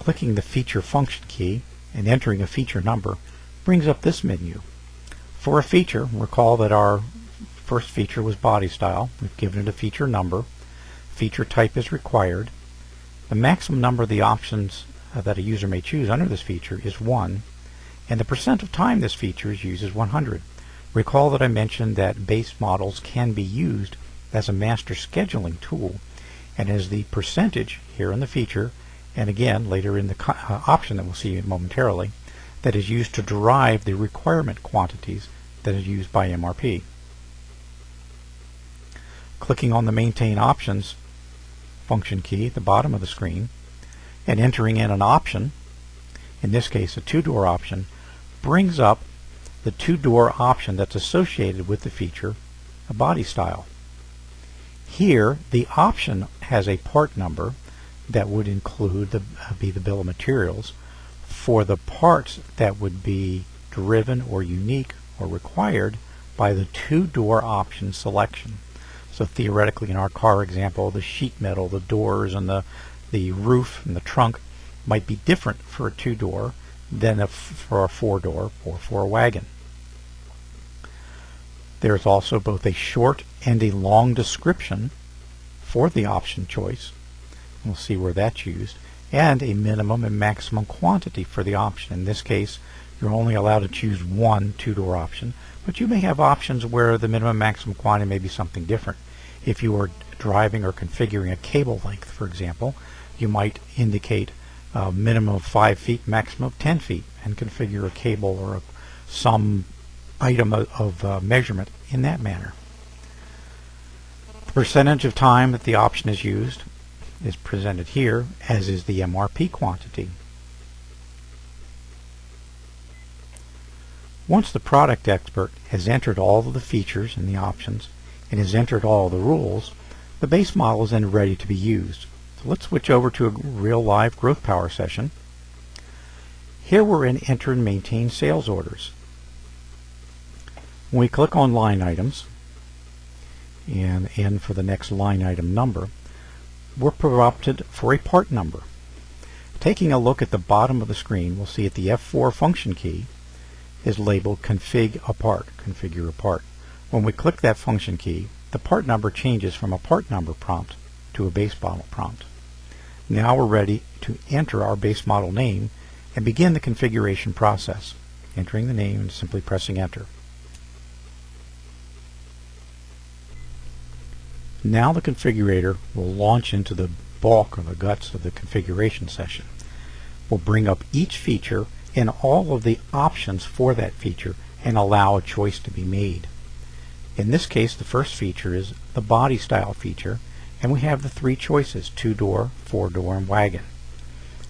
Clicking the feature function key and entering a feature number brings up this menu. For a feature, recall that our first feature was body style. We've given it a feature number. Feature type is required. The maximum number of the options that a user may choose under this feature is 1, and the percent of time this feature is used is 100. Recall that I mentioned that base models can be used as a master scheduling tool, and as the percentage here in the feature, and again later in the option that we'll see momentarily, that is used to derive the requirement quantities that is used by MRP. Clicking on the Maintain Options function key at the bottom of the screen and entering in an option, in this case a two-door option, brings up the two-door option that's associated with the feature, a body style. Here the option has a part number that would include be the bill of materials for the parts that would be driven or unique or required by the two-door option selection. So theoretically, in our car example, the sheet metal, the doors, and the roof and the trunk might be different for a two-door than for a four-door or for a wagon. There's also both a short and a long description for the option choice. We'll see where that's used, and a minimum and maximum quantity for the option. In this case, you're only allowed to choose one two-door option, but you may have options where the minimum and maximum quantity may be something different. If you are driving or configuring a cable length, for example, you might indicate a minimum of 5 feet, maximum of 10 feet, and configure a cable or some item of measurement in that manner. The percentage of time that the option is used is presented here, as is the MRP quantity. Once the product expert has entered all of the features and the options and has entered all the rules, the base model is then ready to be used. So let's switch over to a real live growth power session. Here we're in Enter and Maintain Sales Orders. When we click on line items and N for the next line item number, we're prompted for a part number. Taking a look at the bottom of the screen, we'll see that the F4 function key is labeled Config a Part, Configure a Part. When we click that function key, the part number changes from a part number prompt to a base model prompt. Now we're ready to enter our base model name and begin the configuration process. Entering the name and simply pressing enter. Now the configurator will launch into the bulk or the guts of the configuration session. We'll bring up each feature and all of the options for that feature and allow a choice to be made. In this case, the first feature is the body style feature, and we have the three choices: two-door, four-door, and wagon.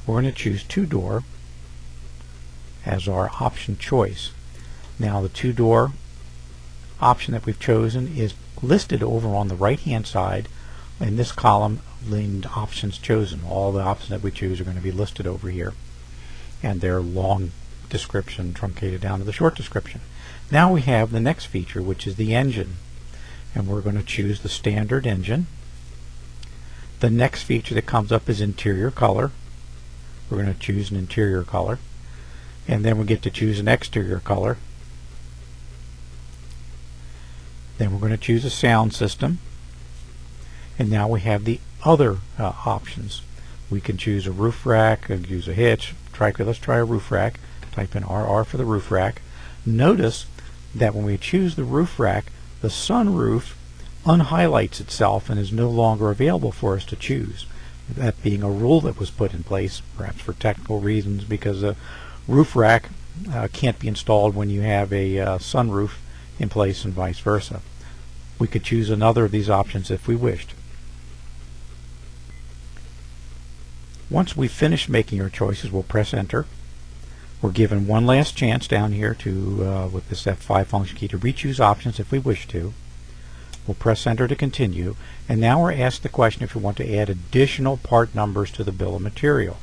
We're going to choose two-door as our option choice. Now the two-door option that we've chosen is listed over on the right hand side in this column named Options Chosen. All the options that we choose are going to be listed over here, and their long description truncated down to the short description. Now we have the next feature, which is the engine, and we're going to choose the standard engine. The next feature that comes up is interior color. We're going to choose an interior color, and then we get to choose an exterior color. Then we're going to choose a sound system, and now we have the other options. We can choose a roof rack, use a hitch. Let's try a roof rack. Type in RR for the roof rack. Notice that when we choose the roof rack, the sunroof unhighlights itself and is no longer available for us to choose. That being a rule that was put in place, perhaps for technical reasons, because a roof rack can't be installed when you have a sunroof in place and vice versa. We could choose another of these options if we wished. Once we've finished making our choices, we'll press enter. We're given one last chance down here to, with this F5 function key, to re-choose options if we wish to. We'll press enter to continue, and now we're asked the question if we want to add additional part numbers to the bill of material.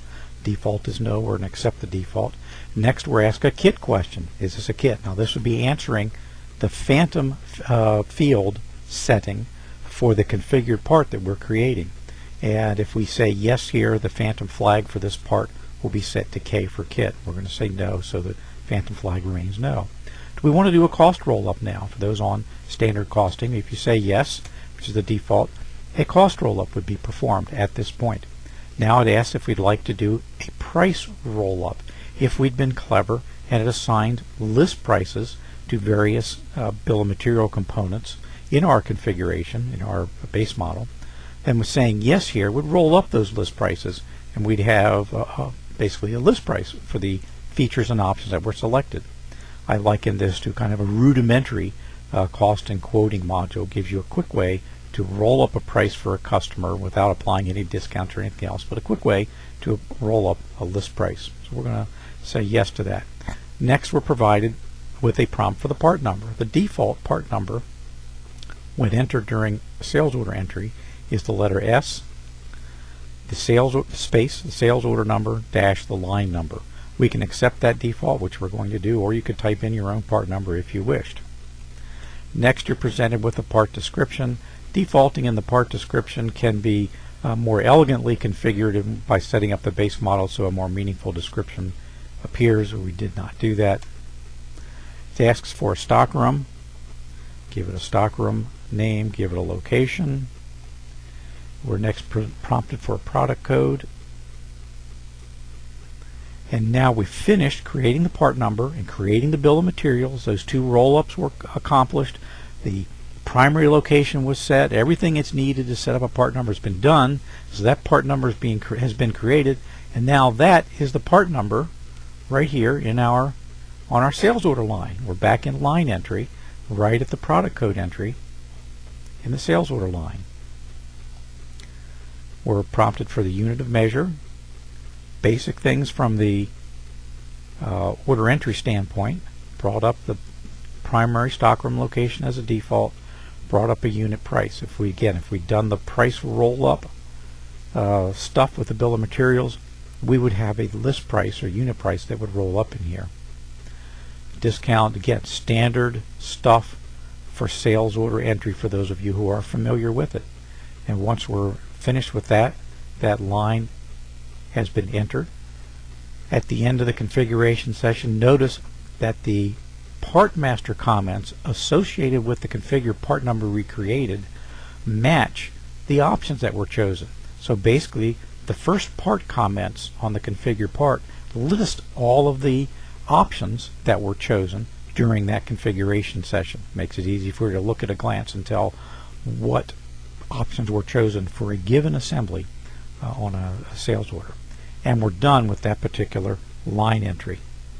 Default is no. We're going to accept the default. Next, we're asked a kit question. Is this a kit? Now this would be answering the phantom field setting for the configured part that we're creating. And if we say yes here, the phantom flag for this part will be set to K for kit. We're going to say no, so the phantom flag remains no. Do we want to do a cost roll-up now? For those on standard costing, if you say yes, which is the default, a cost roll-up would be performed at this point. Now it asks if we'd like to do a price roll-up. If we'd been clever and had assigned list prices to various bill of material components in our configuration, in our base model, then with saying yes here would roll up those list prices, and we'd have basically a list price for the features and options that were selected. I liken this to kind of a rudimentary cost and quoting module. Gives you a quick way to roll up a price for a customer without applying any discounts or anything else, but a quick way to roll up a list price. So we're going to say yes to that. Next, we're provided with a prompt for the part number. The default part number when entered during sales order entry is the letter S, the sales space, the sales order number, dash the line number. We can accept that default, which we're going to do, or you could type in your own part number if you wished. Next, you're presented with a part description. Defaulting in the part description can be more elegantly configured by setting up the base model so a more meaningful description appears. We did not do that. It asks for a stockroom. Give it a stockroom name, give it a location. We're next prompted for a product code. And now we've finished creating the part number and creating the bill of materials. Those two roll-ups were accomplished. The primary location was set. Everything that's needed to set up a part number has been done. So that part number has been created, and now that is the part number right here in on our sales order line. We're back in line entry, right at the product code entry in the sales order line. We're prompted for the unit of measure, basic things from the order entry standpoint. Brought up the primary stockroom location as a default, brought up a unit price. If we'd done the price roll-up stuff with the bill of materials, we would have a list price or unit price that would roll up in here. Discount, again, standard stuff for sales order entry for those of you who are familiar with it. And once we're finished with that, that line has been entered. At the end of the configuration session, notice that the part master comments associated with the configure part number we created match the options that were chosen. So basically, the first part comments on the configure part list all of the options that were chosen during that configuration session. Makes it easy for you to look at a glance and tell what options were chosen for a given assembly on a sales order. And we're done with that particular line entry.